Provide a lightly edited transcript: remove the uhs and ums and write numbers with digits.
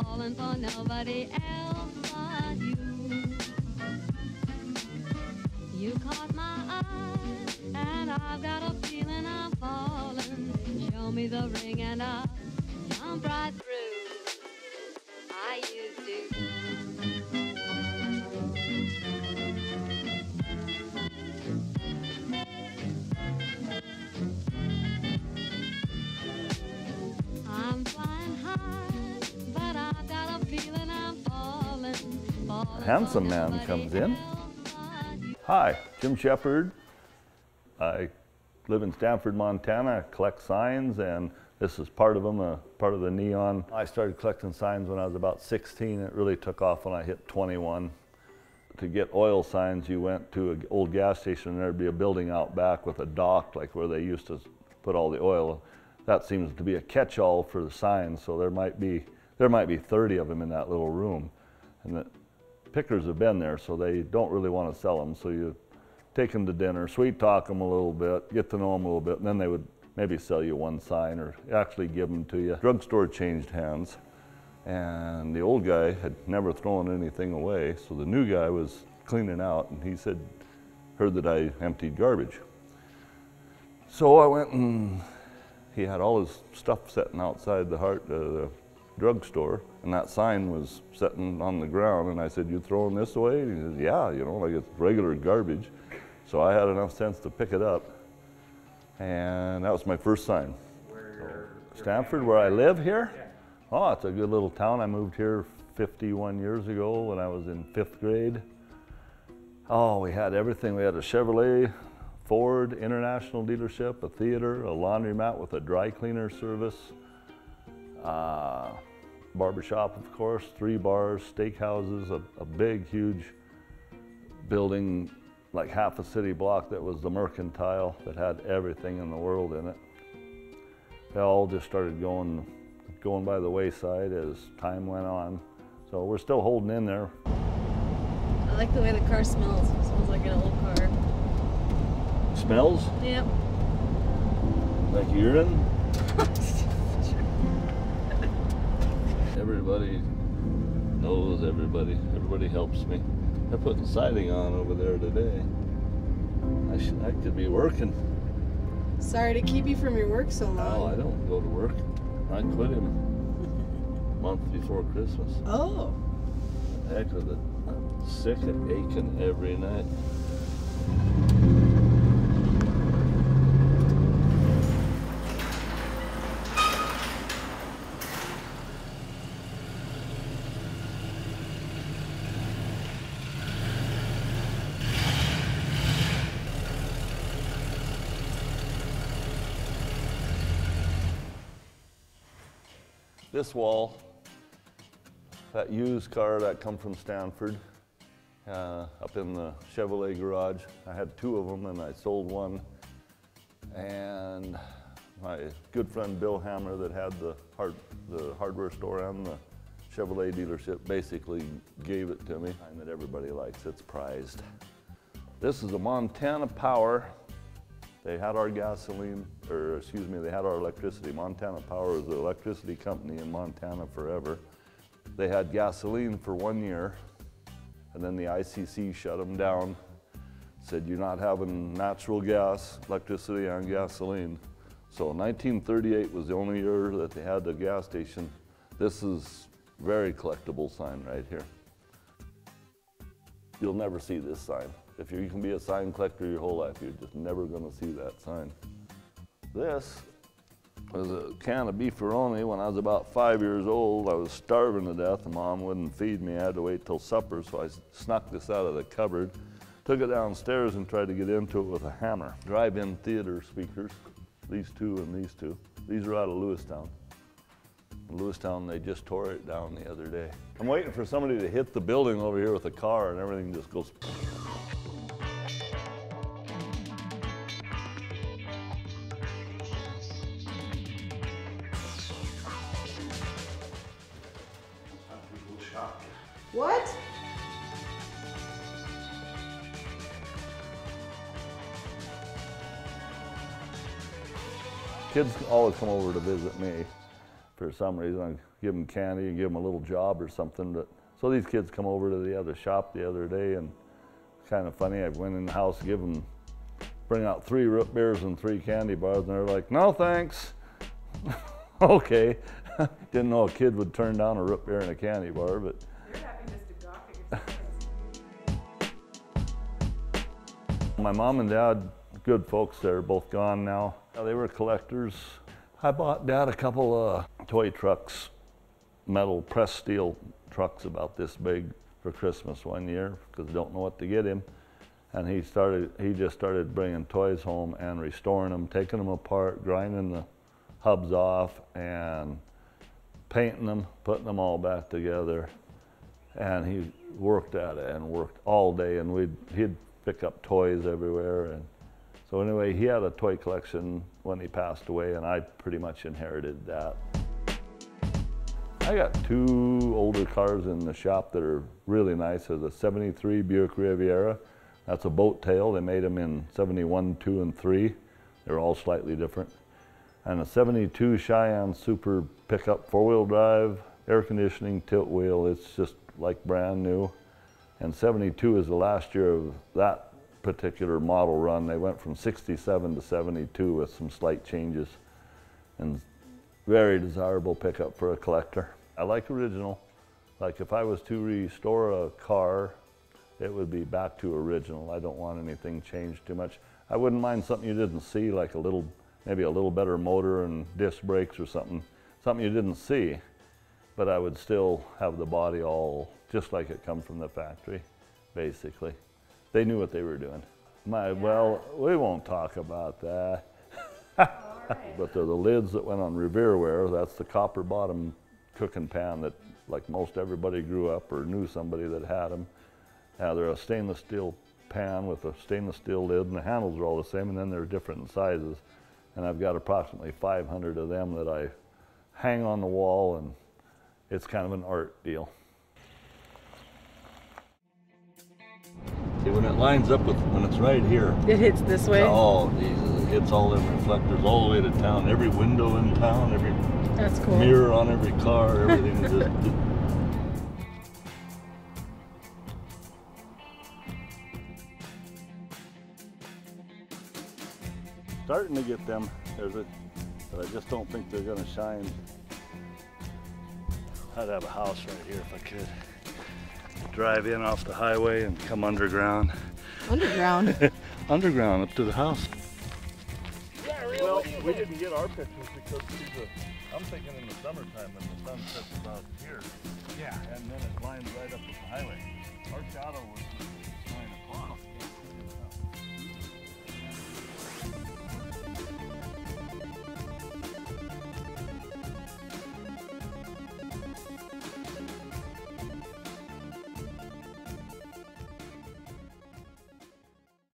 falling for nobody else but you. You caught my eye, and I've got a feeling I'm falling. Show me the ring and I'll jump right through. I used to. I'm flying high, but I've got a feeling I'm falling. A handsome man comes in. Hi, Jim Sheppard. I live in Stanford, Montana. I collect signs, and this is part of them, part of the neon. I started collecting signs when I was about 16. It really took off when I hit 21. To get oil signs, you went to an old gas station, and there'd be a building out back with a dock, like where they used to put all the oil. That seems to be a catch-all for the signs, so there might be 30 of them in that little room. And the pickers have been there, so they don't really want to sell them. So you take them to dinner, sweet talk them a little bit, get to know them a little bit, and then they would maybe sell you one sign or actually give them to you. Drugstore changed hands, and the old guy had never thrown anything away, so the new guy was cleaning out, and he heard that I emptied garbage. So I went, and he had all his stuff sitting outside the drugstore, and that sign was sitting on the ground, and I said, "You throwing this away?" And he said, "Yeah, you know, like it's regular garbage." So I had enough sense to pick it up, and that was my first sign. Stanford, where I live here? Yeah. Oh, it's a good little town. I moved here 51 years ago when I was in 5th grade. Oh, we had everything. We had a Chevrolet, Ford International dealership, a theater, a laundromat with a dry cleaner service, barbershop, of course, 3 bars, steakhouses, a big, huge building, like half a city block that was the Mercantile, that had everything in the world in it. They all just started going by the wayside as time went on. So we're still holding in there. I like the way the car smells. It smells like an old car. Smells? Yep. Like urine? Everybody knows everybody. Everybody helps me. They're putting siding on over there today. I could be working. Sorry to keep you from your work so long. No, I don't go to work. I quit him a month before Christmas. Oh. Heck with it. I'm sick and aching every night. This wall, that used car that come from Stanford, up in the Chevrolet garage. I had 2 of them and I sold one. And my good friend Bill Hammer that had the hardware store and the Chevrolet dealership basically gave it to me. And that everybody likes, it's prized. This is a Montana Power. They had our gasoline, or excuse me, they had our electricity. Montana Power was the electricity company in Montana forever. They had gasoline for 1 year, and then the ICC shut them down. Said, "You're not having natural gas, electricity, and gasoline." So 1938 was the only year that they had the gas station. This is very collectible sign right here. You'll never see this sign. If you can be a sign collector your whole life, you're just never going to see that sign. This was a can of beefaroni when I was about 5 years old. I was starving to death and Mom wouldn't feed me. I had to wait till supper, so I snuck this out of the cupboard, took it downstairs and tried to get into it with a hammer. Drive-in theater speakers, these 2 and these 2. These are out of Lewistown. In Lewistown, they just tore it down the other day. I'm waiting for somebody to hit the building over here with a car and everything just goes. What? Kids always come over to visit me. for some reason. I give them candy and give them a little job or something. But so these kids come over to the other shop the other day, and it's kind of funny. I went in the house, bring out 3 root beers and 3 candy bars, and they're like, "No, thanks." Okay. Didn't know a kid would turn down a root beer and a candy bar, but. You're happy just to gawk at your My mom and dad, good folks, they're both gone now. They were collectors. I bought Dad a couple of toy trucks, metal pressed steel trucks about this big for Christmas one year because I don't know what to get him. And he just started bringing toys home and restoring them, taking them apart, grinding the hubs off and painting them, putting them all back together. And he worked at it and worked all day, and he'd pick up toys everywhere. And so anyway, he had a toy collection when he passed away, and I pretty much inherited that. I got 2 older cars in the shop that are really nice. There's a 73 Buick Riviera. That's a boat tail. They made them in 71, 2, and 3. They're all slightly different. And a 72 Cheyenne Super pickup, 4-wheel drive, air conditioning, tilt wheel. It's just like brand new. And 72 is the last year of that particular model run. They went from 67 to 72 with some slight changes. And very desirable pickup for a collector. I like original. Like if I was to restore a car, it would be back to original. I don't want anything changed too much. I wouldn't mind something you didn't see, like maybe a little better motor and disc brakes or something you didn't see, but I would still have the body all just like it come from the factory, basically. They knew what they were doing. Well, we won't talk about that. But they're the lids that went on Revereware. That's the copper bottom cooking pan that like most everybody grew up or knew somebody that had them. They're a stainless steel pan with a stainless steel lid, and the handles are all the same, and then they're different sizes. And I've got approximately 500 of them that I hang on the wall, and it's kind of an art deal. See, when it lines up with, when it's right here. It hits this way? Oh, Jesus, it hits all them reflectors all the way to town. Every window in town, every That's cool. mirror on every car, everything just. Starting to get them, but I just don't think they're going to shine. I'd have a house right here if I could. Drive in off the highway and come underground. Underground? Underground up to the house. Yeah, really? Well, we didn't get our pictures because I'm thinking in the summertime when the sun sets about here. Yeah. And then it lines right up with the highway. Our shadow